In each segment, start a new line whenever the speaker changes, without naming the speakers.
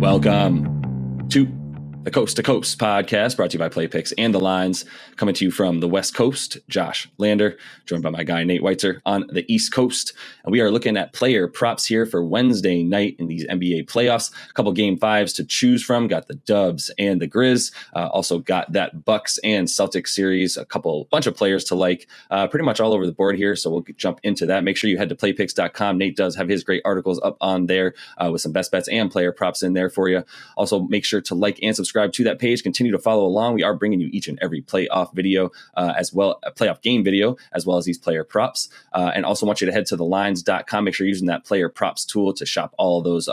Welcome to the Coast to Coast podcast, brought to you by Play Picks and the Lines, coming to you from the West Coast. Josh Lander, joined by my guy Nate Weitzer on the East Coast, and we are looking at player props here for Wednesday night in these NBA playoffs. A couple game fives to choose from. Got the Dubs and the Grizz. Also got that Bucks and Celtics series. Bunch of players to like, pretty much all over the board here. So we'll jump into that. Make sure you head to playpicks.com. Nate does have his great articles up on there with some best bets and player props in there for you. Also, make sure to like and subscribe to that page. Continue to follow along. We are bringing you each and every playoff video, as well a playoff game video, as well as these player props. And also want you to head to thelines.com. Make sure you're using that player props tool to shop all of those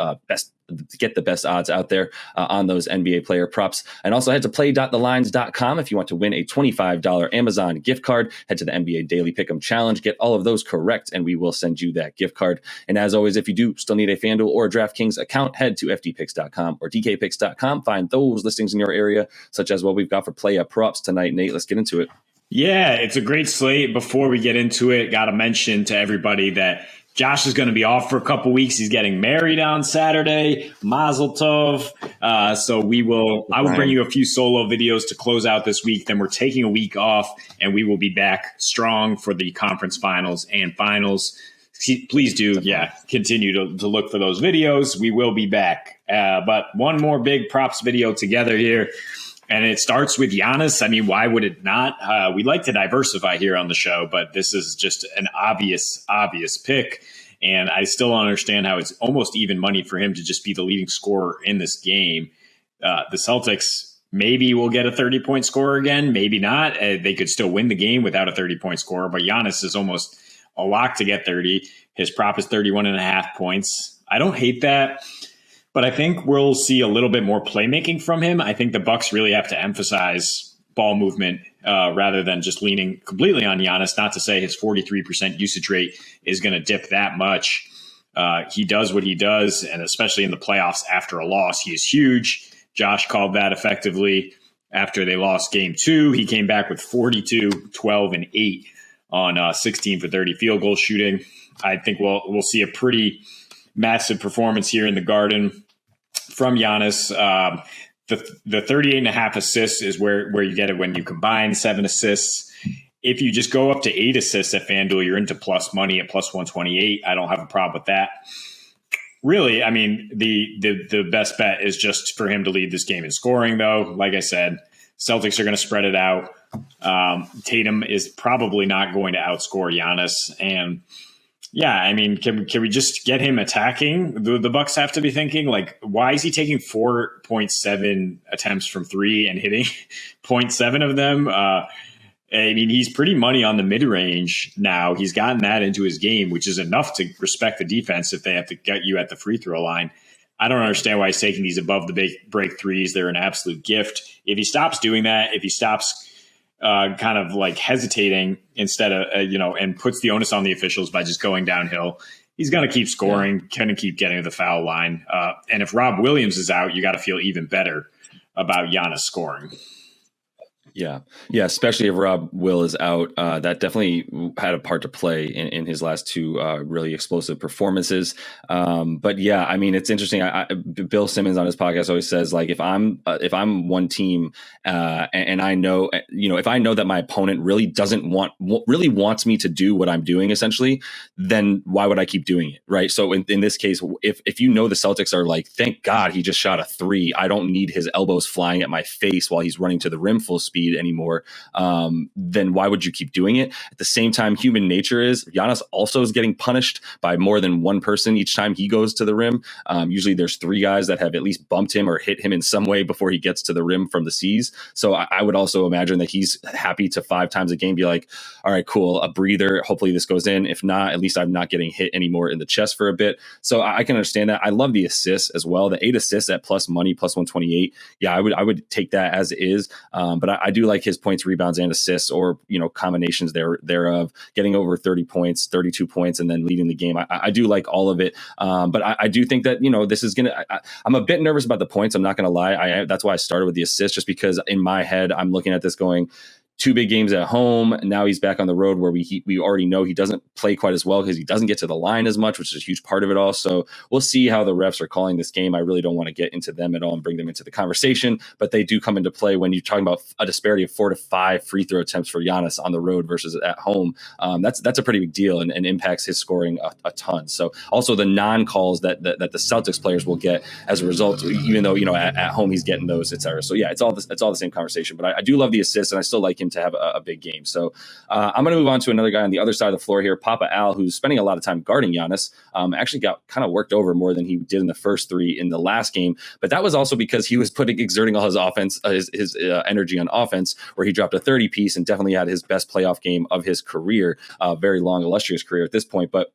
to get the best odds out there on those NBA player props. And also head to play.thelines.com if you want to win a $25 Amazon gift card. Head to the NBA Daily Pick'em Challenge. Get all of those correct, and we will send you that gift card. And as always, if you do still need a FanDuel or a DraftKings account, head to fdpicks.com or dkpicks.com. Find those listings in your area, such as what we've got for player props tonight. Nate, let's get into it.
Yeah, it's a great slate. Before we get into it, got to mention to everybody that Josh is going to be off for a couple weeks. He's getting married on Saturday. Mazel tov. So I will bring you a few solo videos to close out this week. Then we're taking a week off, and we will be back strong for the conference finals and finals. Please do, continue to look for those videos. We will be back. But one more big props video together here. And it starts with Giannis. I mean, why would it not? We like to diversify here on the show, but this is just an obvious pick. And I still don't understand how it's almost even money for him to just be the leading scorer in this game. The Celtics maybe will get a 30-point scorer again, maybe not. They could still win the game without a 30-point scorer, but Giannis is almost a lock to get 30. His prop is 31.5 points. I don't hate that. But I think we'll see a little bit more playmaking from him. I think the Bucks really have to emphasize ball movement rather than just leaning completely on Giannis. Not to say his 43% usage rate is going to dip that much. He does what he does, and especially in the playoffs after a loss, he is huge. Josh called that effectively after they lost game 2. He came back with 42, 12, and 8 on 16 for 30 field goal shooting. I think we'll see a pretty massive performance here in the Garden from Giannis. The 38.5 assists is where you get it when you combine 7 assists. If you just go up to 8 assists at FanDuel, you're into plus money at plus 128. I don't have a problem with that. Really, I mean, the best bet is just for him to lead this game in scoring, though. Like I said, Celtics are going to spread it out. Tatum is probably not going to outscore Giannis. And yeah, I mean, can we just get him attacking? The Bucks have to be thinking, like, why is he taking 4.7 attempts from 3 and hitting 0.7 of them? I mean, he's pretty money on the mid-range now. He's gotten that into his game, which is enough to respect the defense if they have to get you at the free throw line. I don't understand why he's taking these above the break threes. They're an absolute gift. If he stops doing that, if he stops kind of like hesitating instead of, and puts the onus on the officials by just going downhill, he's going to keep scoring, going to keep getting to the foul line. And if Rob Williams is out, you got to feel even better about Giannis scoring.
Yeah, especially if Rob Will is out. That definitely had a part to play in his last 2 really explosive performances. But yeah, I mean, it's interesting. Bill Simmons on his podcast always says, like, if I'm one team and I know, if I know that my opponent really wants me to do what I'm doing, essentially, then why would I keep doing it, right? So in this case, if the Celtics are like, thank God he just shot a 3, I don't need his elbows flying at my face while he's running to the rim full speed anymore, then why would you keep doing it? At the same time, human nature is Giannis also is getting punished by more than one person each time he goes to the rim. Usually there's 3 guys that have at least bumped him or hit him in some way before he gets to the rim from the C's. So I would also imagine that he's happy to 5 times a game be like, all right, cool, a breather. Hopefully this goes in. If not, at least I'm not getting hit anymore in the chest for a bit. So I can understand that. I love the assists as well. The 8 assists at plus money, plus 128. Yeah, I would take that as is. But I do like his points, rebounds, and assists, or combinations thereof, getting over 30 points, 32 points, and then leading the game. I do like all of it, but I do think that this is gonna. I'm a bit nervous about the points. I'm not gonna lie. That's why I started with the assists, just because in my head I'm looking at this going, 2 big games at home. Now he's back on the road where we already know he doesn't play quite as well because he doesn't get to the line as much, which is a huge part of it all. So we'll see how the refs are calling this game. I really don't want to get into them at all and bring them into the conversation, but they do come into play when you're talking about a disparity of 4 to 5 free throw attempts for Giannis on the road versus at home. That's a pretty big deal and impacts his scoring a ton. So also the non-calls that the Celtics players will get as a result, even though, at home he's getting those, et cetera. So yeah, it's all the same conversation, but I do love the assists and I still like him to have a big game. So I'm going to move on to another guy on the other side of the floor here, Papa Al, who's spending a lot of time guarding Giannis. Actually got kind of worked over more than he did in the first 3 in the last game, but that was also because he was exerting all his offense, his energy on offense, where he dropped a 30 piece and definitely had his best playoff game of his career, very long, illustrious career at this point. But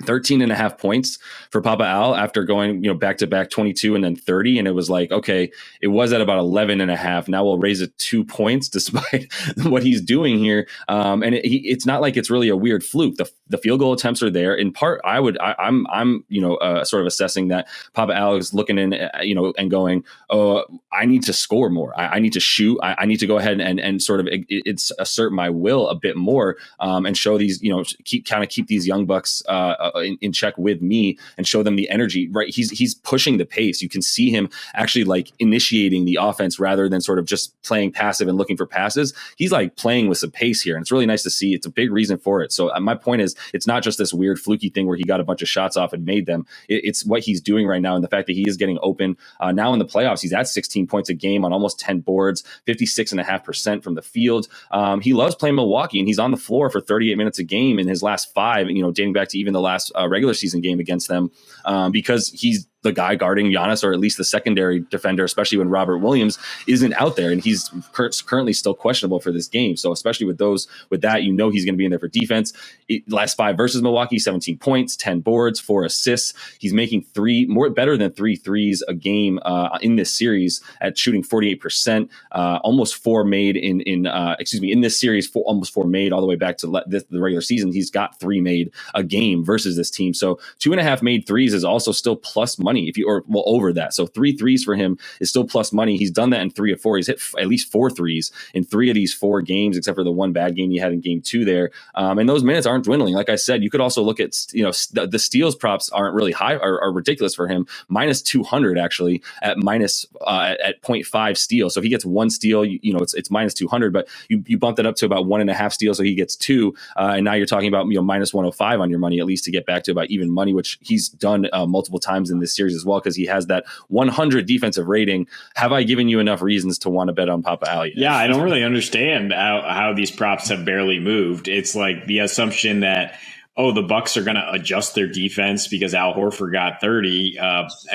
13.5 points for Papa Al after going, back to back 22 and then 30. And it was like, okay, it was at about 11.5. Now we'll raise it 2 points despite what he's doing here. And it's not like it's really a weird fluke. The field goal attempts are there. In part, I'm sort of assessing that Papa Al is looking in, and going, oh, I need to score more. I need to shoot. I need to go ahead and sort of assert my will a bit more, and show these, keep these young bucks in check with me and show them the energy, right? He's pushing the pace. You can see him actually like initiating the offense rather than sort of just playing passive and looking for passes. He's like playing with some pace here, and it's really nice to see. It's a big reason for it. So my point is, it's not just this weird fluky thing where he got a bunch of shots off and made them. It's what he's doing right now, and the fact that he is getting open now in the playoffs. He's at 16 points a game on almost 10 boards, 56.5% from the field. He loves playing Milwaukee, and he's on the floor for 38 minutes a game in his last 5, dating back to even the last regular season game against them, because he's the guy guarding Giannis, or at least the secondary defender, especially when Robert Williams isn't out there, and he's currently still questionable for this game. So especially with that, he's going to be in there for defense. Last 5 versus Milwaukee, 17 points, 10 boards, 4 assists. He's making better than 3 threes a game in this series at shooting 48%, almost 4 made in this series, almost 4 made all the way back to the regular season. He's got 3 made a game versus this team. So 2.5 made threes is also still plus money over that. So 3 threes for him is still plus money. He's done that in 3 of 4. He's hit at least 4 threes in 3 of these 4 games, except for the one bad game he had in game 2 there. And those minutes aren't dwindling. Like I said, you could also look at, the steals props aren't really high, are ridiculous for him. Minus 200 actually at 0.5 steal. So if he gets 1 steal, it's minus 200, but you bump that up to about 1.5 steals. So he gets 2. And now you're talking about, minus 105 on your money, at least to get back to about even money, which he's done multiple times in this series as well, because he has that 100 defensive rating. Have I given you enough reasons to want to bet on Papa Al?
Yeah, I don't really understand how these props have barely moved. It's like the assumption that, the Bucks are going to adjust their defense because Al Horford got 30.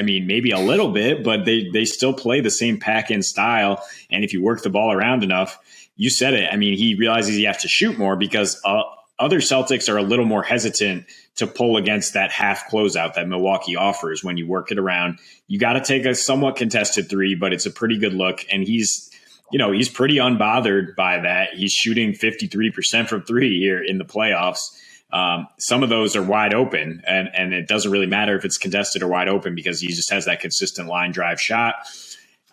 Maybe a little bit, but they still play the same pack-in style. And if you work the ball around enough, you said it. He realizes he has to shoot more because other Celtics are a little more hesitant to pull against that half closeout that Milwaukee offers when you work it around. You got to take a somewhat contested 3, but it's a pretty good look. And he's pretty unbothered by that. He's shooting 53% from 3 here in the playoffs. Some of those are wide open, and it doesn't really matter if it's contested or wide open because he just has that consistent line drive shot.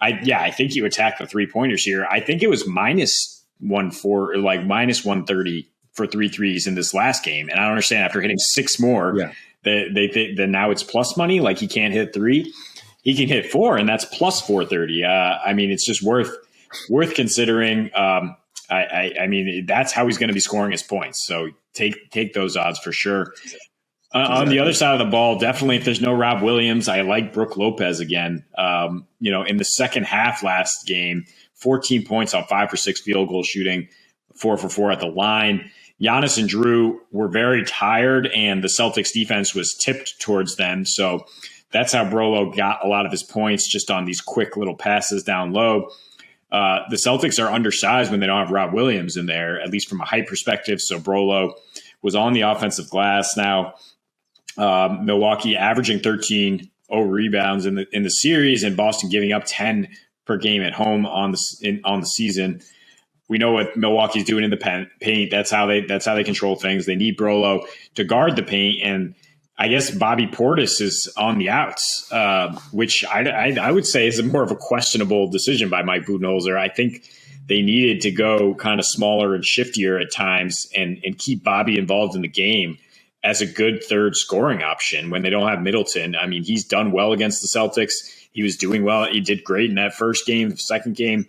I think you attack the 3-pointers here. I think it was minus 130 for 3 threes in this last game. And I don't understand, after hitting 6 more, they think that now it's plus money. Like, he can't hit 3. He can hit 4, and that's plus 430. It's just worth considering. That's how he's going to be scoring his points. So take those odds for sure. Exactly. On the other side of the ball, definitely, if there's no Rob Williams, I like Brook Lopez again. In the second half last game, 14 points on 5 for 6 field goal shooting, 4 for 4 at the line. Giannis and Drew were very tired, and the Celtics defense was tipped towards them. So that's how Brolo got a lot of his points, just on these quick little passes down low. The Celtics are undersized when they don't have Rob Williams in there, at least from a height perspective. So Brolo was on the offensive glass. Now, Milwaukee averaging 13 rebounds in the series, and Boston giving up 10 per game at home on the season. We know what Milwaukee's doing in the paint. That's how they control things. They need Brolo to guard the paint, and I guess Bobby Portis is on the outs, which I would say is more of a questionable decision by Mike Budenholzer. I think they needed to go kind of smaller and shiftier at times and keep Bobby involved in the game as a good third scoring option when they don't have Middleton. I mean, he's done well against the Celtics. He was doing well. He did great in that first game, second game.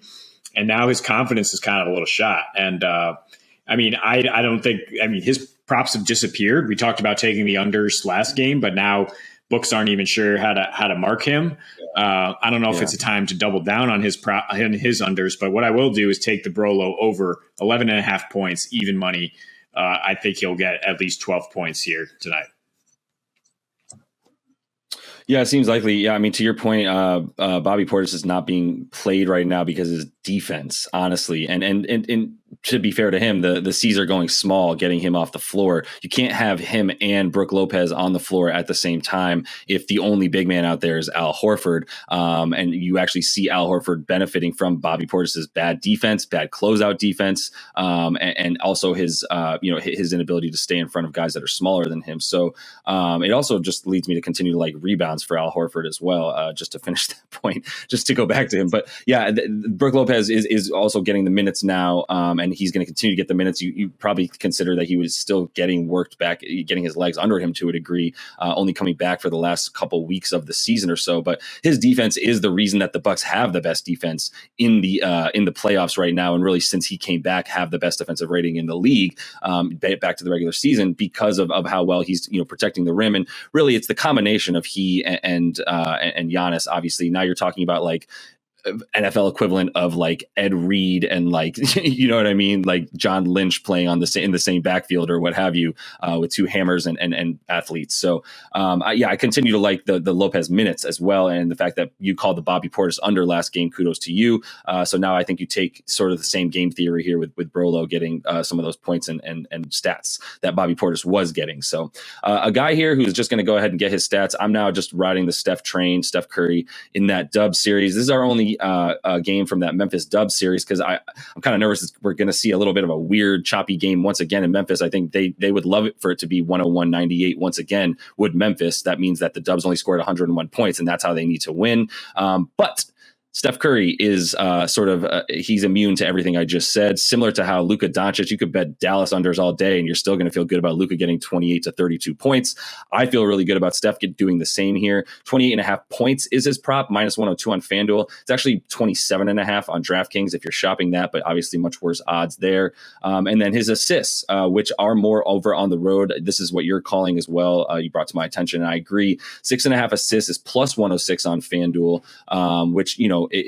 And now his confidence is kind of a little shot. And I mean, I don't think, I mean, his props have disappeared. We talked about taking the unders last game, but now books aren't even sure how to mark him. I don't know if it's a time to double down on his unders, but what I will do is take the Brolo over 11.5 points, even money. I think he'll get at least 12 points here tonight.
Yeah, it seems likely. Yeah, I mean, to your point, Bobby Portis is not being played right now because of his defense, honestly. And to be fair to him, the C's are going small, getting him off the floor. You can't have him and Brook Lopez on the floor at the same time if the only big man out there is Al Horford. And you actually see Al Horford benefiting from Bobby Portis's bad defense, bad closeout defense, and also his his inability to stay in front of guys that are smaller than him. So it also just leads me to continue to like rebounds for Al Horford as well, just to finish that point, just to go back to him. But yeah, Brook Lopez is also getting the minutes now, and he's going to continue to get the minutes. You probably consider that he was still getting worked back, getting his legs under him to a degree, only coming back for the last couple weeks of the season or so. But his defense is the reason that the Bucks have the best defense in the playoffs right now, and really since he came back, have the best defensive rating in the league back to the regular season because of how well he's protecting the rim. And really, it's the combination of he and Giannis. Obviously, now you're talking about like NFL equivalent of like Ed Reed and like, you know what I mean? Like John Lynch playing in the same backfield or what have you, with two hammers and athletes. So I continue to like the Lopez minutes as well. And the fact that you called the Bobby Portis under last game, kudos to you. So now I think you take sort of the same game theory here with Brolo getting some of those points and stats that Bobby Portis was getting. So a guy here who's just going to go ahead and get his stats. I'm now just riding the Steph train, Steph Curry in that dub series. This is our only game from that Memphis dub series because I'm kind of nervous we're going to see a little bit of a weird choppy game once again in Memphis. I think they would love it for it to be 101-98 once again. Would Memphis, that means that the Dubs only scored 101 points and that's how they need to win. But Steph Curry is he's immune to everything I just said. Similar to how Luka Doncic, you could bet Dallas unders all day and you're still going to feel good about Luka getting 28 to 32 points. I feel really good about Steph doing the same here. 28.5 points is his prop, minus 102 on FanDuel. It's actually 27.5 on DraftKings if you're shopping that, but obviously much worse odds there. And then his assists, which are more over on the road. This is what you're calling as well. You brought to my attention, and I agree. 6.5 assists is plus 106 on FanDuel, which,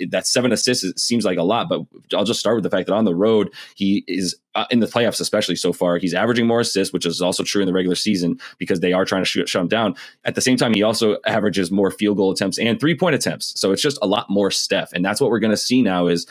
that 7 assists seems like a lot, but I'll just start with the fact that on the road, he is in the playoffs, especially so far, he's averaging more assists, which is also true in the regular season because they are trying to shut him down. At the same time, he also averages more field goal attempts and 3-point attempts. So it's just a lot more Steph. And that's what we're going to see now is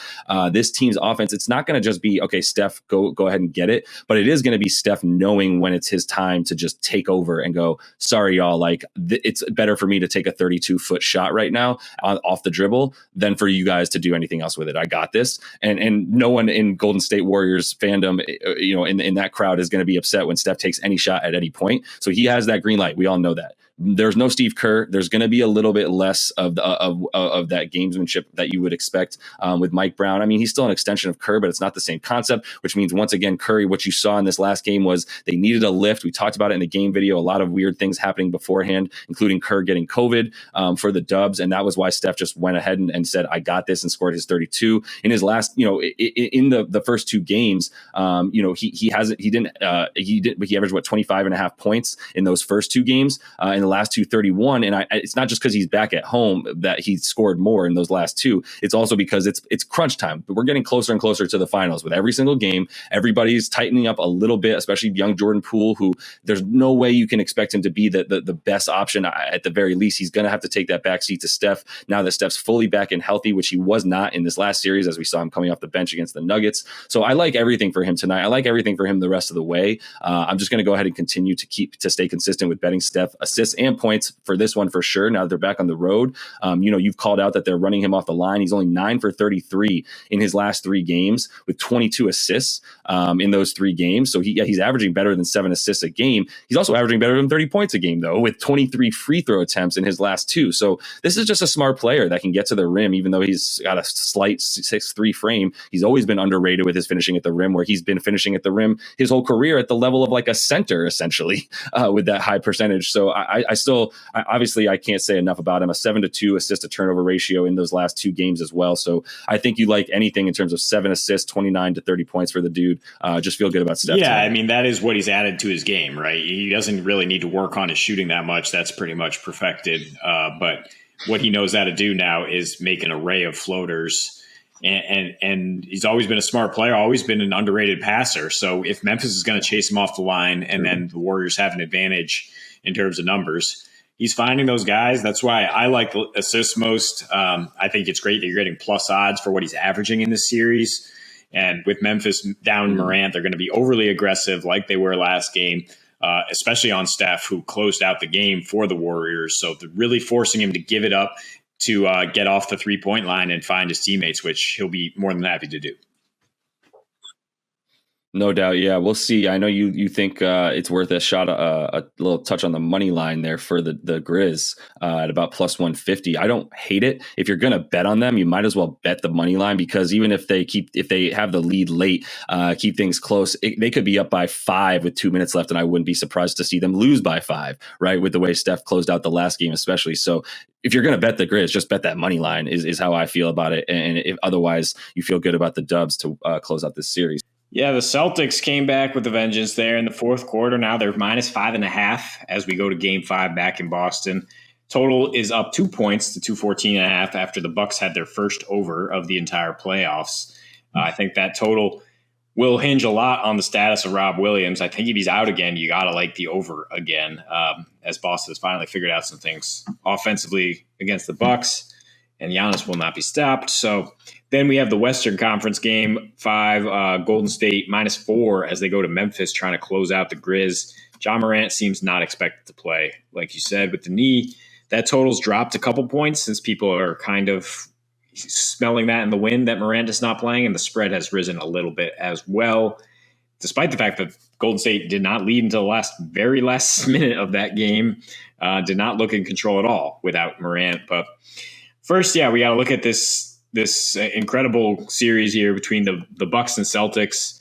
this team's offense. It's not going to just be, okay, Steph, go ahead and get it. But it is going to be Steph knowing when it's his time to just take over and go, sorry, y'all, like it's better for me to take a 32-foot shot right now off the dribble than for you guys to do anything else with it. I got this. And no one in Golden State Warriors fandom, in that crowd is going to be upset when Steph takes any shot at any point. So he has that green light. We all know that. There's no Steve Kerr. There's going to be a little bit less of that gamesmanship that you would expect with Mike Brown. I mean, he's still an extension of Kerr, but it's not the same concept, which means once again, Curry, what you saw in this last game was they needed a lift. We talked about it in the game video, a lot of weird things happening beforehand, including Kerr getting COVID for the Dubs. And that was why Steph just went ahead and said, I got this, and scored his 32 in his last, in the first two games. He averaged 25.5 points in those first two games. In the last two, 31. And it's not just because he's back at home that he scored more in those last two. It's also because it's crunch time. But we're getting closer and closer to the finals with every single game. Everybody's tightening up a little bit, especially young Jordan Poole, who there's no way you can expect him to be the best option. At the very least, he's going to have to take that backseat to Steph now that Steph's fully back and healthy, which he was not in this last series, as we saw him coming off the bench against the Nuggets. So I like everything for him tonight. I like everything for him the rest of the way. I'm just going to go ahead and continue to stay consistent with betting Steph assists and points for this one for sure. Now that they're back on the road, you've called out that they're running him off the line. He's only 9 for 33 in his last 3 games with 22 assists in those 3 games. So he's averaging better than 7 assists a game. He's also averaging better than 30 points a game, though, with 23 free throw attempts in his last 2. So this is just a smart player that can get to the rim, even though he's got a slight 6'3" frame. He's always been underrated with his finishing at the rim, where he's been finishing at the rim his whole career at the level of like a center, essentially, with that high percentage. So obviously I can't say enough about him. A 7-2 assist to turnover ratio in those last 2 games as well. So I think you like anything in terms of 7 assists, 29 to 30 points for the dude. Just feel good about Steph.
Yeah, I mean, that is what he's added to his game, right? He doesn't really need to work on his shooting that much. That's pretty much perfected. But what he knows how to do now is make an array of floaters. And he's always been a smart player, always been an underrated passer. So if Memphis is going to chase him off the line and then the Warriors have an advantage in terms of numbers, he's finding those guys. That's why I like assists most. I think it's great that you're getting plus odds for what he's averaging in this series. And with Memphis down Morant, they're going to be overly aggressive like they were last game, especially on Steph, who closed out the game for the Warriors. So they're really forcing him to give it up to get off the 3-point line and find his teammates, which he'll be more than happy to do.
No doubt. Yeah, we'll see. I know you think it's worth a shot, a little touch on the money line there for the Grizz at about plus 150. I don't hate it. If you're going to bet on them, you might as well bet the money line, because even if they have the lead late, keep things close, they could be up by 5 with 2 minutes left, and I wouldn't be surprised to see them lose by 5, right? With the way Steph closed out the last game, especially. So if you're going to bet the Grizz, just bet that money line is how I feel about it. And if otherwise, you feel good about the Dubs to close out this series.
Yeah, the Celtics came back with a vengeance there in the fourth quarter. Now they're minus 5.5 as we go to Game 5 back in Boston. Total is up 2 points to 214.5 after the Bucks had their first over of the entire playoffs. I think that total will hinge a lot on the status of Rob Williams. I think if he's out again, you got to like the over again, as Boston has finally figured out some things offensively against the Bucks, and Giannis will not be stopped. So then we have the Western Conference Game 5, Golden State minus 4 as they go to Memphis trying to close out the Grizz. Ja Morant seems not expected to play. Like you said, with the knee, that total's dropped a couple points since people are kind of smelling that in the wind that Morant is not playing, and the spread has risen a little bit as well, despite the fact that Golden State did not lead until the very last minute of that game, did not look in control at all without Morant. But first, we got to look at this incredible series here between the Bucks and Celtics.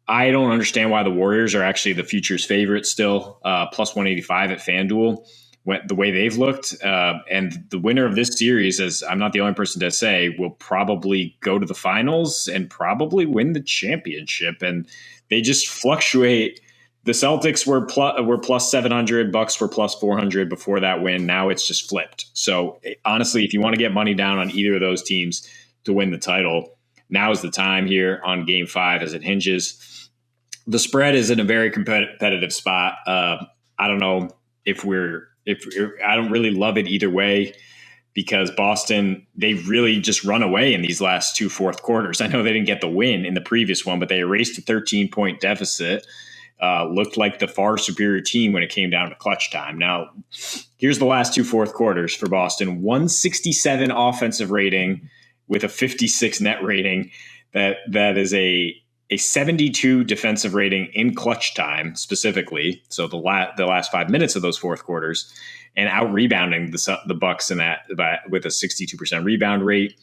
I don't understand why the Warriors are actually the futures favorite still, plus 185 at FanDuel, the way they've looked. And the winner of this series, as I'm not the only person to say, will probably go to the finals and probably win the championship. And they just fluctuate. The Celtics were plus 700, Bucks were plus 400 before that win. Now it's just flipped. So honestly, if you want to get money down on either of those teams to win the title, now is the time here on Game 5 as it hinges. The spread is in a very competitive spot. I don't know if I don't really love it either way, because Boston, they've really just run away in these last 2 fourth quarters. I know they didn't get the win in the previous one, but they erased a 13-point deficit. Looked like the far superior team when it came down to clutch time. Now, here's the last 2 fourth quarters for Boston. 167 offensive rating with a 56 net rating. That is a 72 defensive rating in clutch time specifically. So the last 5 minutes of those fourth quarters, and out rebounding the Bucks in that with a 62% rebound rate.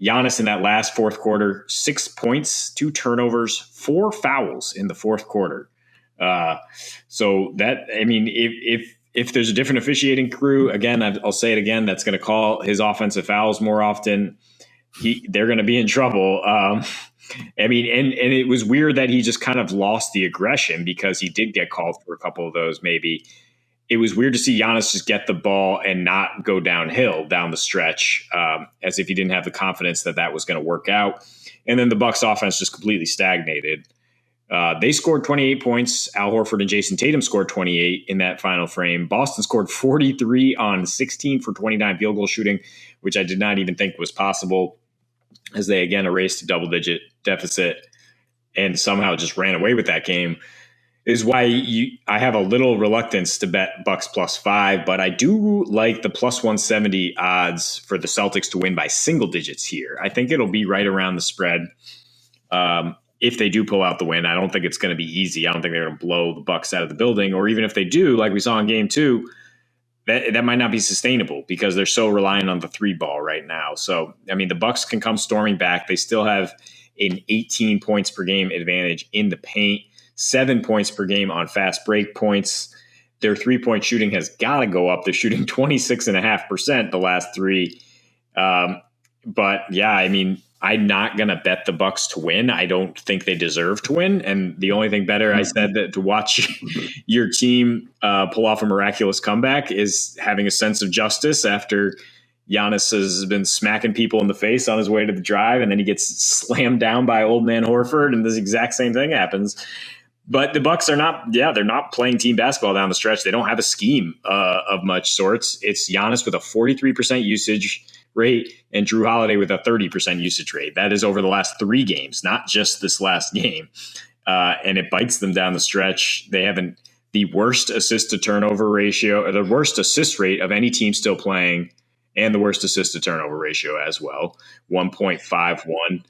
Giannis in that last fourth quarter, 6 points, 2 turnovers, 4 fouls in the fourth quarter. So that, I mean, if there's a different officiating crew, again, I'll say it again, that's going to call his offensive fouls more often, they're going to be in trouble. I mean, and it was weird that he just kind of lost the aggression, because he did get called for a couple of those maybe. It was weird to see Giannis just get the ball and not go downhill down the stretch, as if he didn't have the confidence that was going to work out. And then the Bucks offense just completely stagnated. They scored 28 points. Al Horford and Jason Tatum scored 28 in that final frame. Boston scored 43 on 16 for 29 field goal shooting, which I did not even think was possible, as they again erased a double-digit deficit and somehow just ran away with that game. is why I have a little reluctance to bet Bucks +5, but I do like the +170 odds for the Celtics to win by single digits here. I think it'll be right around the spread. If they do pull out the win, I don't think it's going to be easy. I don't think they're going to blow the Bucks out of the building, or even if they do, like we saw in Game 2, that might not be sustainable because they're so reliant on the 3 ball right now. So, I mean, the Bucks can come storming back. They still have an 18 points per game advantage in the paint, 7 points per game on fast break points. Their 3-point shooting has got to go up. They're shooting 26.5% the last 3. But yeah, I mean, I'm not going to bet the Bucks to win. I don't think they deserve to win. And the only thing better, I said, that to watch your team pull off a miraculous comeback is having a sense of justice after Giannis has been smacking people in the face on his way to the drive, and then he gets slammed down by old man Horford, and this exact same thing happens. But the Bucks are they're not playing team basketball down the stretch. They don't have a scheme of much sorts. It's Giannis with a 43% usage rate and Drew Holiday with a 30% usage rate. That is over the last 3 games, not just this last game. And it bites them down the stretch. They have the worst assist to turnover ratio, or the worst assist rate of any team still playing, and the worst assist to turnover ratio as well, 1.51.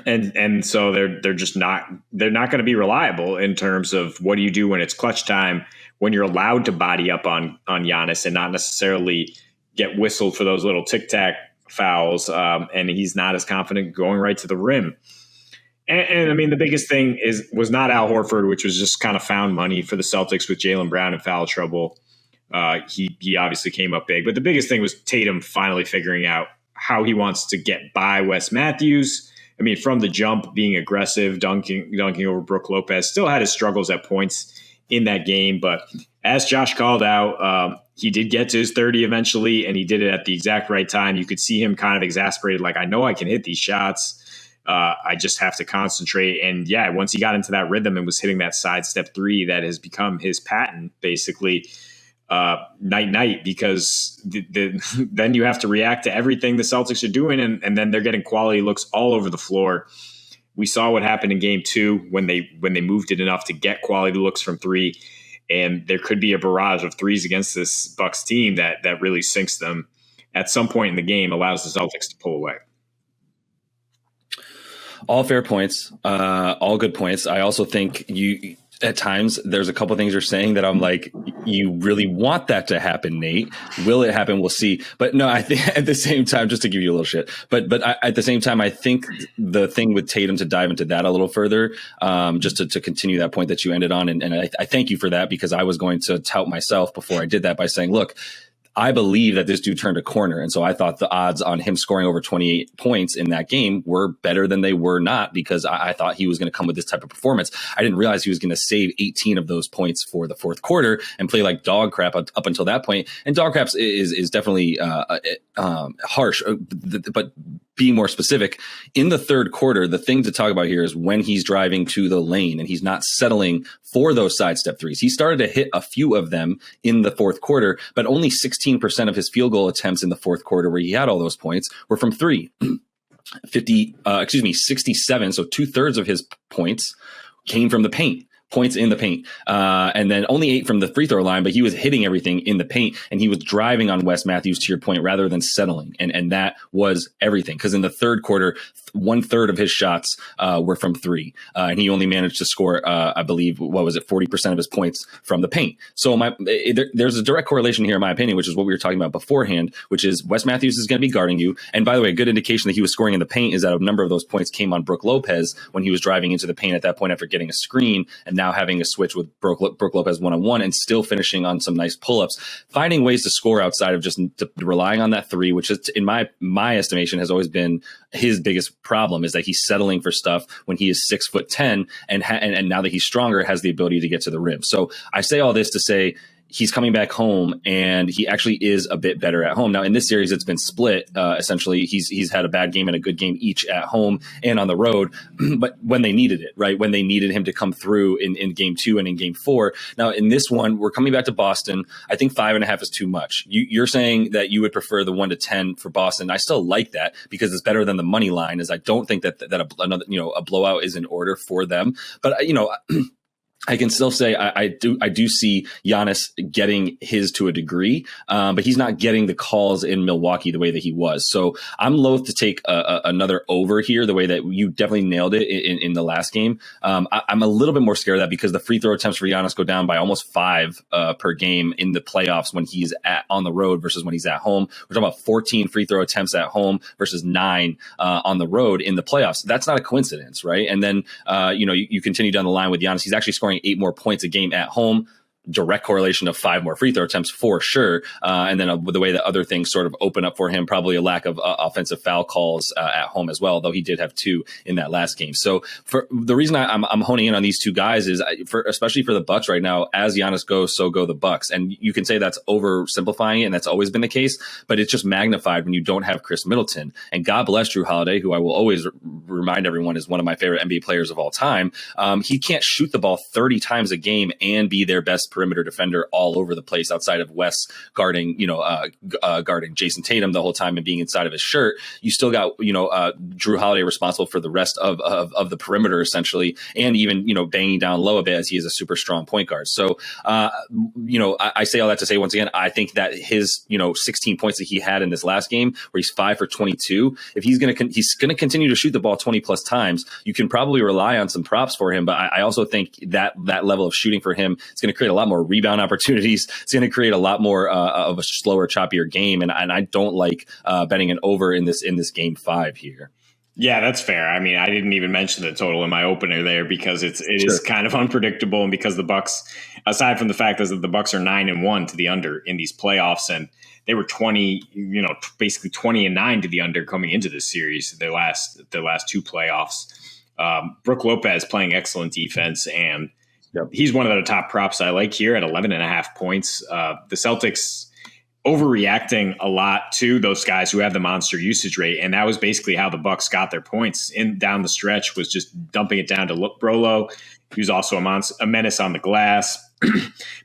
And so they're just not going to be reliable in terms of what do you do when it's clutch time, when you're allowed to body up on Giannis and not necessarily get whistled for those little tic-tac fouls, and he's not as confident going right to the rim. And I mean, the biggest thing was not Al Horford, which was just kind of found money for the Celtics with Jaylen Brown in foul trouble. He obviously came up big, but the biggest thing was Tatum finally figuring out how he wants to get by Wes Matthews. I mean, from the jump, being aggressive, dunking over Brook Lopez, still had his struggles at points in that game. But as Josh called out, he did get to his 30 eventually, and he did it at the exact right time. You could see him kind of exasperated, like, I know I can hit these shots. I just have to concentrate. And yeah, once he got into that rhythm and was hitting that sidestep 3 that has become his patent, basically, night, because then you have to react to everything the Celtics are doing, and then they're getting quality looks all over the floor. We saw what happened in Game 2 when they moved it enough to get quality looks from 3, and there could be a barrage of threes against this Bucks team that really sinks them at some point in the game, allows the Celtics to pull away.
All fair points, all good points. I also think at times there's a couple things you're saying that I'm like, you really want that to happen, Nate. Will it happen? We'll see. But no, I think at the same time, just to give you a little shit, but at the same time, I think the thing with Tatum, to dive into that a little further, just to continue that point that you ended on. And I thank you for that, because I was going to tout myself before I did that by saying, look, I believe that this dude turned a corner. And so I thought the odds on him scoring over 28 points in that game were better than they were not, because I thought he was going to come with this type of performance. I didn't realize he was going to save 18 of those points for the fourth quarter and play like dog crap up until that point. And dog crap is definitely harsh, but being more specific, in the third quarter, the thing to talk about here is when he's driving to the lane and he's not settling for those sidestep threes. He started to hit a few of them in the fourth quarter, but only 16% of his field goal attempts in the fourth quarter, where he had all those points, were from 3. 67. So 2/3 of his points came from the paint. Points in the paint, and then only 8 from the free throw line, but he was hitting everything in the paint, and he was driving on Wes Matthews, to your point, rather than settling. And that was everything, because in the third quarter, 1/3 of his shots were from 3, and he only managed to score, I believe, 40% of his points from the paint. So there's a direct correlation here, in my opinion, which is what we were talking about beforehand, which is Wes Matthews is going to be guarding you. And by the way, a good indication that he was scoring in the paint is that a number of those points came on Brook Lopez when he was driving into the paint at that point after getting a screen, and now having a switch with Brook Lopez one-on-one and still finishing on some nice pull-ups, finding ways to score outside of just relying on that 3, which is, in my estimation, has always been his biggest problem, is that he's settling for stuff when he is 6'10", and now that he's stronger, has the ability to get to the rim. So I say all this to say, he's coming back home, and he actually is a bit better at home. Now, in this series, it's been split. Essentially, he's had a bad game and a good game each at home and on the road. But when they needed it, right? When they needed him to come through in game 2 and in game 4. Now, in this one, we're coming back to Boston. I think 5.5 is too much. You're saying that you would prefer the 1 to 10 for Boston. I still like that because it's better than the money line. As I don't think that another a blowout is in order for them. But I can still say I do see Giannis getting his to a degree, but he's not getting the calls in Milwaukee the way that he was. So I'm loath to take another over here, the way that you definitely nailed it in the last game. I'm a little bit more scared of that because the free throw attempts for Giannis go down by almost 5 per game in the playoffs when he's on the road versus when he's at home. We're talking about 14 free throw attempts at home versus 9 on the road in the playoffs. That's not a coincidence, right? And then you continue down the line with Giannis. He's actually scoring 8 more points a game at home. Direct correlation of 5 more free throw attempts for sure. And then with the way that other things sort of open up for him, probably a lack of offensive foul calls at home as well, though he did have 2 in that last game. So for the reason I'm honing in on these 2 guys is especially for the Bucks right now, as Giannis goes, so go the Bucks. And you can say that's oversimplifying it, and that's always been the case, but it's just magnified when you don't have Chris Middleton. And God bless Drew Holiday, who I will always remind everyone is one of my favorite NBA players of all time. He can't shoot the ball 30 times a game and be their best perimeter defender all over the place outside of Wes guarding Jason Tatum the whole time and being inside of his shirt. You still got, Drew Holiday responsible for the rest of the perimeter essentially, and even, banging down low a bit as he is a super strong point guard. So, I say all that to say, once again, I think that his, 16 points that he had in this last game where he's 5 for 22, if he's going to continue to shoot the ball 20 plus times, you can probably rely on some props for him. But I also think that level of shooting for him is going to create a lot more rebound opportunities. It's going to create a lot more of a slower, choppier game. And I don't like betting an over in this game 5 here.
Yeah, that's fair. I mean, I didn't even mention the total in my opener there because it is kind of unpredictable, and because the Bucks, aside from the fact that the Bucks are 9-1 to the under in these playoffs, and they were 20, basically 20-9 to the under coming into this series, their last 2 playoffs. Brook Lopez playing excellent defense, and he's one of the top props I like here at 11.5 points. The Celtics overreacting a lot to those guys who have the monster usage rate, and that was basically how the Bucks got their points down the stretch, was just dumping it down to Brolo, who's also a menace on the glass.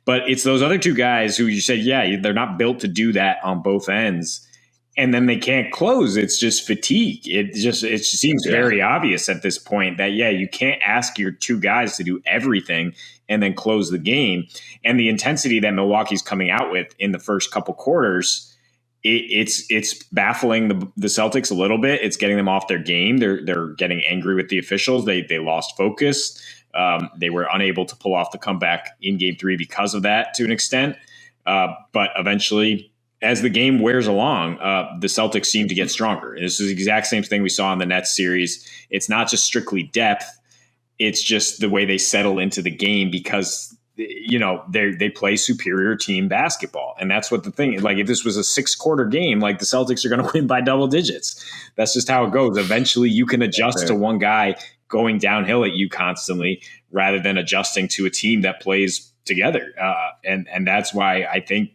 But it's those other 2 guys who you said, they're not built to do that on both ends, and then they can't close. It's just fatigue. It seems very obvious at this point that you can't ask your 2 guys to do everything and then close the game. And the intensity that Milwaukee's coming out with in the first couple quarters, it's baffling the Celtics a little bit. It's getting them off their game. They're getting angry with the officials. They lost focus. They were unable to pull off the comeback in game 3 because of that to an extent. But eventually, as the game wears along, the Celtics seem to get stronger. And this is the exact same thing we saw in the Nets series. It's not just strictly depth. It's just the way they settle into the game because, they play superior team basketball. And that's what the thing is. Like, if this was a 6-quarter game, like, the Celtics are going to win by double digits. That's just how it goes. Eventually you can adjust to one guy going downhill at you constantly rather than adjusting to a team that plays together. And that's why I think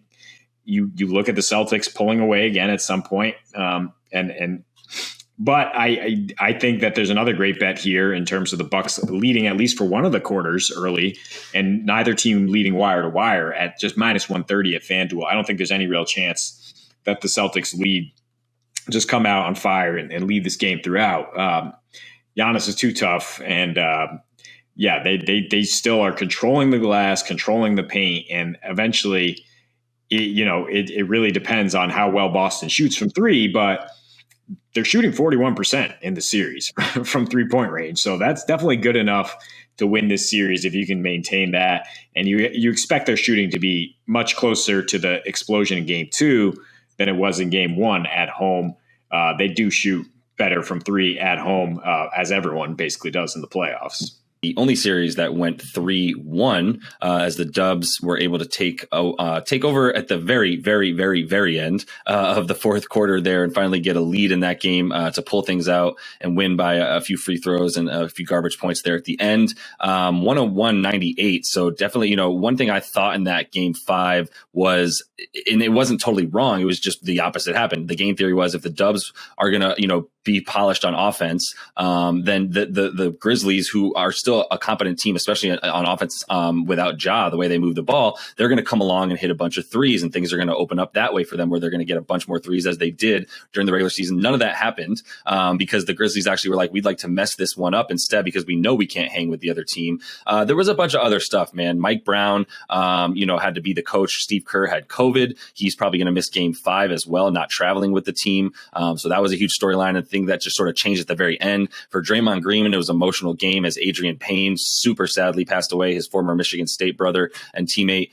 you look at the Celtics pulling away again at some point. But I think that there's another great bet here in terms of the Bucks leading at least for one of the quarters early, and neither team leading wire to wire at just -130 at FanDuel. I don't think there's any real chance that the Celtics just come out on fire and lead this game throughout. Giannis is too tough, and they still are controlling the glass, controlling the paint, and eventually, it really depends on how well Boston shoots from 3, but they're shooting 41% in the series from 3-point range. So that's definitely good enough to win this series if you can maintain that. And you expect their shooting to be much closer to the explosion in game 2 than it was in game 1 at home. They do shoot better from 3 at home, as everyone basically does in the playoffs.
the only series that went 3-1 as the Dubs were able to take over at the very, very, very, very end of the fourth quarter there and finally get a lead in that game to pull things out and win by a few free throws and a few garbage points there at the end. 101-98. So definitely, one thing I thought in that game 5 was, and it wasn't totally wrong, it was just the opposite happened. The game theory was if the Dubs are going to, be polished on offense, then the Grizzlies, who are still a competent team, especially on offense without Ja, the way they move the ball, they're going to come along and hit a bunch of threes, and things are going to open up that way for them, where they're going to get a bunch more threes as they did during the regular season. None of that happened because the Grizzlies actually were like, we'd like to mess this one up instead because we know we can't hang with the other team. There was a bunch of other stuff, man. Mike Brown, had to be the coach. Steve Kerr had COVID. He's probably going to miss game 5 as well, not traveling with the team. So that was a huge storyline and thing that just sort of changed at the very end. For Draymond Green, it was an emotional game as Adrian Payne super sadly passed away, his former Michigan State brother and teammate.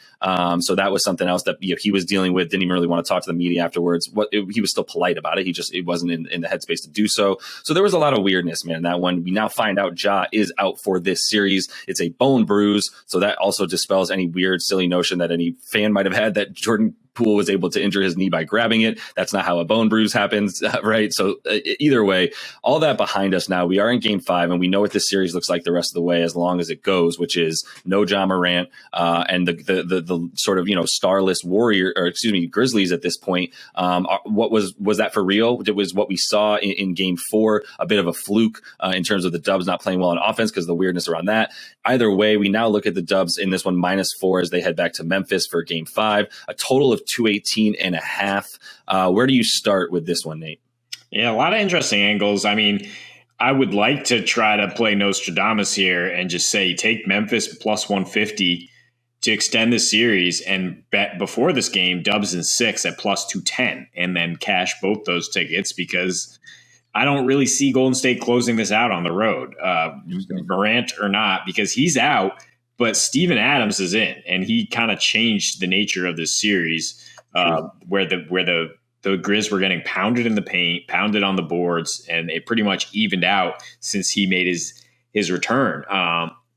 So that was something else that he was dealing with. Didn't even really want to talk to the media afterwards. He was still polite about it. It wasn't in the headspace to do so. So there was a lot of weirdness, man, in that one. We now find out Ja is out for this series. It's a bone bruise. So that also dispels any weird, silly notion that any fan might have had that Jordan Poole was able to injure his knee by grabbing it. That's not how a bone bruise happens, right? So either way, all that behind us now, we are in game 5 and we know what this series looks like the rest of the way as long as it goes, which is no Ja Morant and the sort of, starless Grizzlies at this point. What was that for real? It was what we saw in game 4, a bit of a fluke in terms of the Dubs not playing well on offense because of the weirdness around that. Either way, we now look at the Dubs in this one -4 as they head back to Memphis for game 5, a total of 218.5. Where do you start with this one, Nate?
Yeah, a lot of interesting angles. I mean, I would like to try to play Nostradamus here and just say take Memphis plus 150 to extend the series and bet before this game Dubs in 6 at plus 210 and then cash both those tickets because I don't really see Golden State closing this out on the road, Morant or not, because he's out. But Steven Adams is in, and he kind of changed the nature of this series, where the Grizz were getting pounded in the paint, pounded on the boards, and it pretty much evened out since he made his return.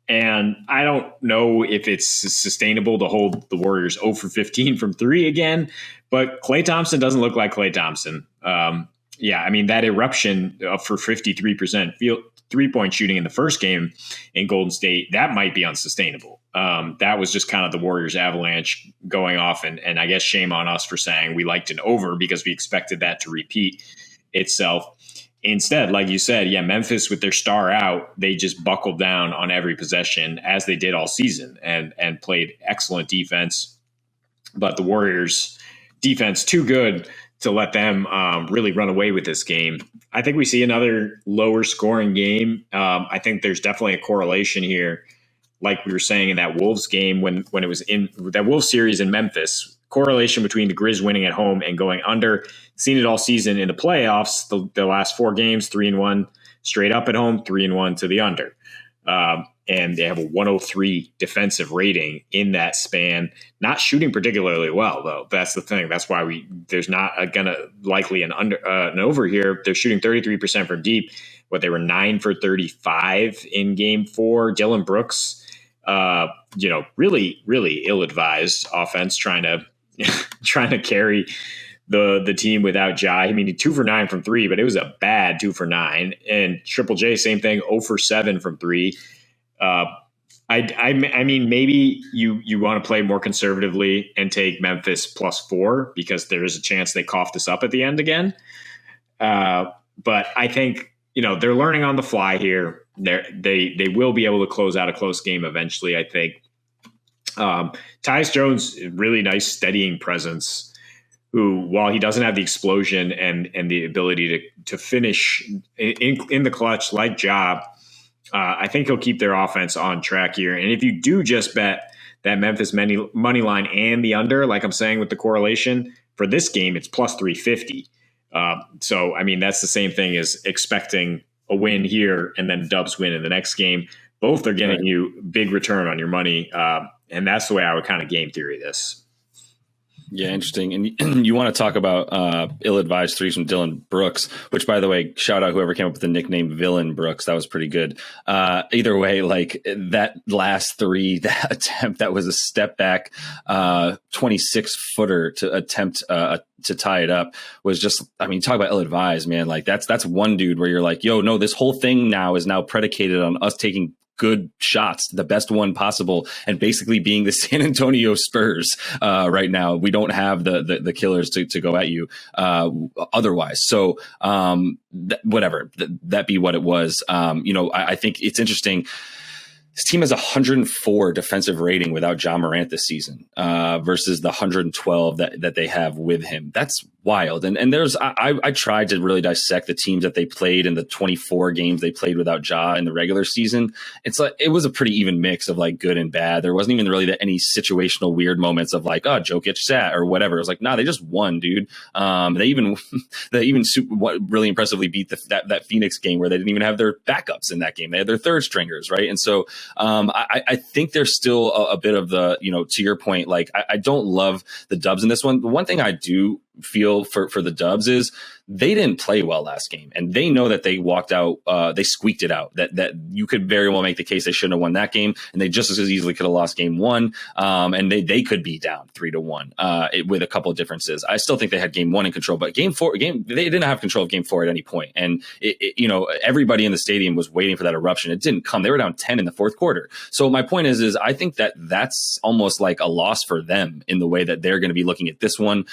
And I don't know if it's sustainable to hold the Warriors 0 for 15 from 3 again, but Klay Thompson doesn't look like Klay Thompson. That eruption for 53% three-point shooting in the first game in Golden State, that might be unsustainable. That was just kind of the Warriors avalanche going off. And I guess shame on us for saying we liked an over because we expected that to repeat itself. Instead, like you said, Memphis with their star out, they just buckled down on every possession as they did all season and played excellent defense. But the Warriors defense too good to let them really run away with this game. I think we see another lower scoring game. I think there's definitely a correlation here, like we were saying in that Wolves game when it was in that Wolves series in Memphis, correlation between the Grizz winning at home and going under. Seen it all season in the playoffs, the last 4 games, 3-1 straight up at home, 3-1 to the under. And they have a 103 defensive rating in that span. Not shooting particularly well, though. That's the thing. That's why there's not gonna likely an over here. They're shooting 33% from deep. They were 9 for 35 in game 4. Dylan Brooks, really, really ill-advised offense, trying to carry the team without Ja. I mean, 2 for 9 from 3, but it was a bad 2 for 9. And Triple J, same thing, 0 for 7 from 3. I mean, maybe you want to play more conservatively and take Memphis plus 4 because there is a chance they cough this up at the end again. But I think, they're learning on the fly here. They will be able to close out a close game eventually, I think. Tyus Jones, really nice steadying presence, who, while he doesn't have the explosion and the ability to finish in the clutch like Ja, I think he'll keep their offense on track here. And if you do just bet that Memphis money line and the under, like I'm saying with the correlation, for this game, it's plus 350. So, I mean, that's the same thing as expecting a win here and then Dubs win in the next game. Both are getting you big return on your money. And that's the way I would kind of game theory this.
Yeah, interesting. And you want to talk about ill-advised threes from Dylan Brooks, which, by the way, shout out whoever came up with the nickname Villain Brooks. That was pretty good. Either way, like that last three, that attempt, that was a step back 26-footer to attempt to tie it up was just, I mean, talk about ill-advised, man. Like that's one dude where you're like, yo, no, this whole thing now is now predicated on us taking good shots, the best one possible, and basically being the San Antonio Spurs right now. We don't have the killers to go at you otherwise. So whatever, that be what it was. I think it's interesting. This team has 104 defensive rating without Ja Morant this season versus the 112 that they have with him. That's wild. And there's I tried to really dissect the teams that they played in the 24 games they played without Ja in the regular season. It's like it was a pretty even mix of like good and bad. There wasn't even really any situational weird moments of like, oh, Jokic sat or whatever. It was like, nah, they just won, dude. They even really impressively beat that Phoenix game where they didn't even have their backups in that game. They had their third stringers, right? And so I think there's still a bit of the, to your point, like I don't love the Dubs in this one. The one thing I do feel for the Dubs is they didn't play well last game, and they know that they walked out, they squeaked it out. That you could very well make the case they shouldn't have won that game, and they just as easily could have lost game one, and they could be down 3-1 with a couple of differences. I still think they had game one in control, but game four, they didn't have control of game four at any point, and everybody in the stadium was waiting for that eruption. It didn't come. They were down 10 in the fourth quarter. So my point is I think that's almost like a loss for them in the way that they're going to be looking at this one.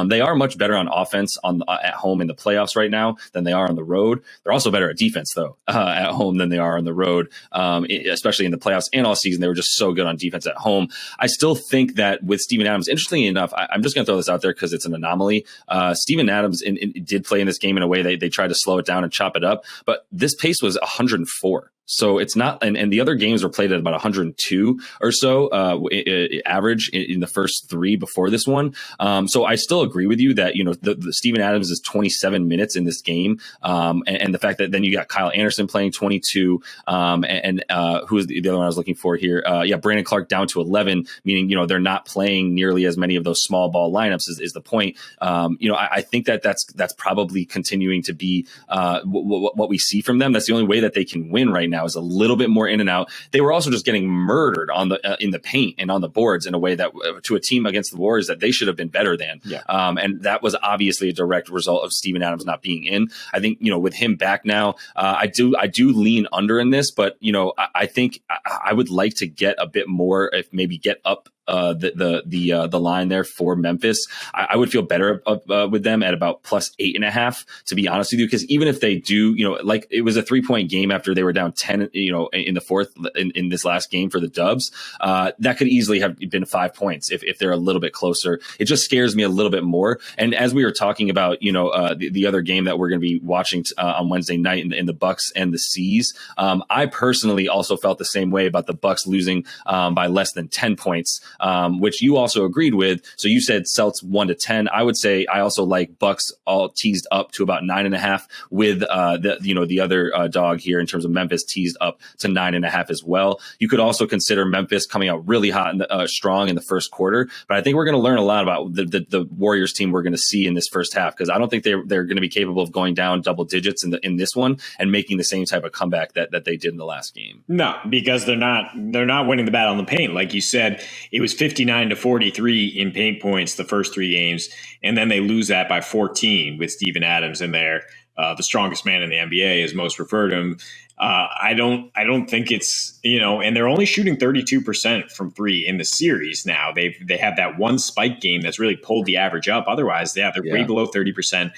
They are much better on offense at home in the playoffs right now than they are on the road. They're also better at defense though at home than they are on the road, especially in the playoffs and all season. They were just so good on defense at home. I still think that with Steven Adams, interestingly enough, I'm just going to throw this out there because it's an anomaly. Steven Adams did play in this game in a way they tried to slow it down and chop it up, but this pace was 104. So it's not, and the other games were played at about 102 or so average in the first three before this one. So I still agree with you that, the Steven Adams is 27 minutes in this game. And the fact that then you got Kyle Anderson playing 22 and who is the other one I was looking for here? Brandon Clark down to 11, meaning, they're not playing nearly as many of those small ball lineups is the point. I think that's probably continuing to be what we see from them. That's the only way that they can win right now is a little bit more in and out. They were also just getting murdered on the in the paint and on the boards in a way that to a team against the Warriors that they should have been better than. Yeah. And that was obviously a direct result of Steven Adams not being in. I think, with him back now, I do lean under in this, but I think I would like to get a bit more, if maybe get up the line there for Memphis. I would feel better with them at about +8.5, to be honest with you, because even if they do, like it was a 3-point game after they were down 10, in the fourth in this last game for the Dubs, that could easily have been 5 points if they're a little bit closer. It just scares me a little bit more. And as we were talking about, the other game that we're going to be watching on Wednesday night in the Bucks and the C's, I personally also felt the same way about the Bucks losing by less than 10 points. Which you also agreed with. So you said Celts 1-10. I would say I also like Bucks all teased up to about 9.5 with the other dog here in terms of Memphis teased up to 9.5 as well. You could also consider Memphis coming out really hot and strong in the first quarter. But I think we're going to learn a lot about the Warriors team we're going to see in this first half, because I don't think they're going to be capable of going down double digits in this one and making the same type of comeback that they did in the last game.
No, because they're not winning the battle in the paint. Like you said, it was 59-43 in paint points the first three games, and then they lose that by 14 with Steven Adams in there, the strongest man in the NBA, as most refer to him. I don't think it's, and they're only shooting 32% from three in the series now. They have that one spike game that's really pulled the average up. Otherwise, they're way below 30%.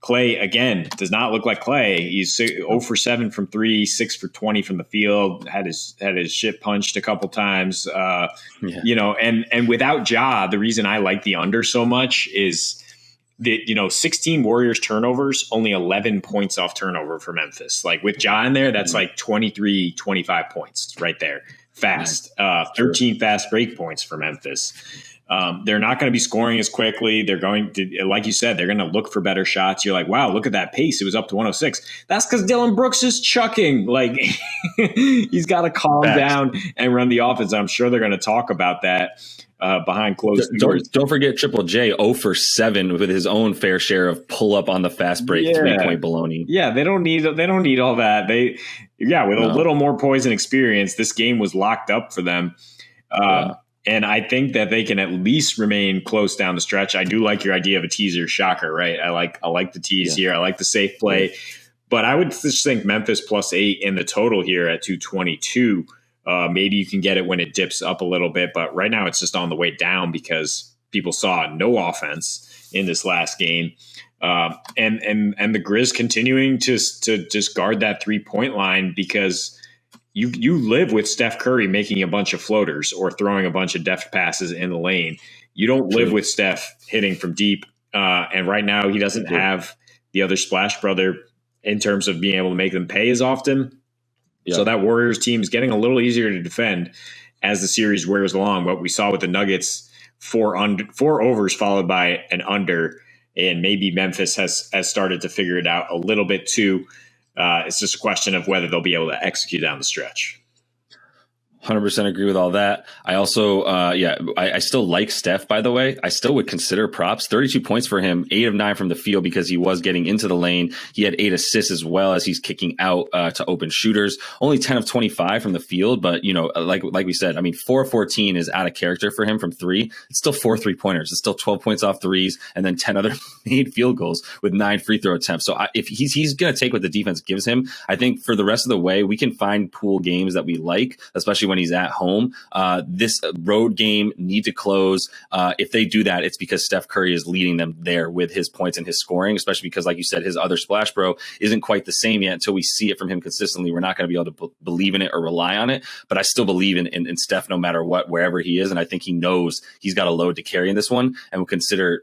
Clay, again, does not look like Clay. He's 0 for 7 from 3, 6 for 20 from the field, had his shit punched a couple times. And without Ja, the reason I like the under so much is that, 16 Warriors turnovers, only 11 points off turnover for Memphis. Like with Ja in there, that's like 23, 25 points right there. Fast. 13 fast break points for Memphis. They're not going to be scoring as quickly. They're going to, like you said, they're going to look for better shots. You're like, wow, look at that pace. It was up to 106. That's because Dylan Brooks is chucking. Like, he's got to calm down and run the offense. I'm sure they're going to talk about that behind closed doors.
Don't forget Triple J 0 for 7 with his own fair share of pull up on the fast break 3-point baloney.
Yeah, they don't need all that. With a little more poise and experience, this game was locked up for them. And I think that they can at least remain close down the stretch. I do like your idea of a teaser shocker, right? I like the tease here. I like the safe play. But I would just think Memphis +8 in the total here at 222. Maybe you can get it when it dips up a little bit. But right now it's just on the way down because people saw no offense in this last game. And the Grizz continuing to just guard that 3-point line because you live with Steph Curry making a bunch of floaters or throwing a bunch of deft passes in the lane. You don't live with Steph hitting from deep. And right now he doesn't have the other Splash Brother in terms of being able to make them pay as often. So that Warriors team is getting a little easier to defend as the series wears along. What we saw with the Nuggets, 4 overs followed by an under, and maybe Memphis has started to figure it out a little bit too. It's just a question of whether they'll be able to execute down the stretch.
100% agree with all that. I also, I still like Steph, by the way. I still would consider props. 32 points for him, 8 of 9 from the field because he was getting into the lane. He had 8 assists as well as he's kicking out to open shooters. Only 10 of 25 from the field. But, like we said, 4 of 14 is out of character for him from 3. It's still 4 3-pointers. It's still 12 points off threes and then 10 other made field goals with 9 free throw attempts. So if he's going to take what the defense gives him, I think for the rest of the way, we can find pool games that we like, especially when he's at home. This road game need to close. If they do that, it's because Steph Curry is leading them there with his points and his scoring, especially because, like you said, his other Splash Bro isn't quite the same yet. Until we see it from him consistently, we're not going to be able to believe in it or rely on it. But I still believe in Steph no matter what, wherever he is. And I think he knows he's got a load to carry in this one and will consider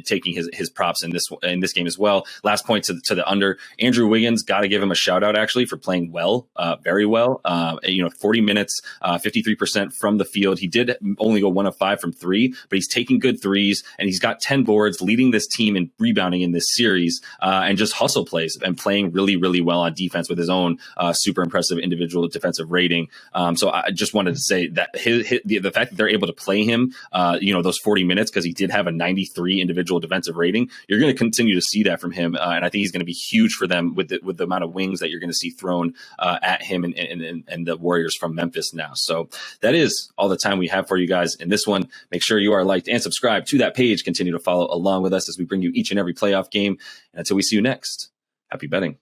taking his props in this game as well. Last point to the under. Andrew Wiggins, got to give him a shout out actually for playing well, very well. 40 minutes, 53% from the field. He did only go 1 of 5 from 3, but he's taking good threes and he's got 10 boards, leading this team in rebounding in this series, and just hustle plays and playing really, really well on defense with his own super impressive individual defensive rating. So I just wanted to say that the fact that they're able to play him, those 40 minutes, because he did have a 93 individual defensive rating, you're going to continue to see that from him. And I think he's going to be huge for them with the amount of wings that you're going to see thrown at him and the Warriors from Memphis now. So that is all the time we have for you guys in this one. Make sure you are liked and subscribed to that page. Continue to follow along with us as we bring you each and every playoff game. And until we see you next, happy betting.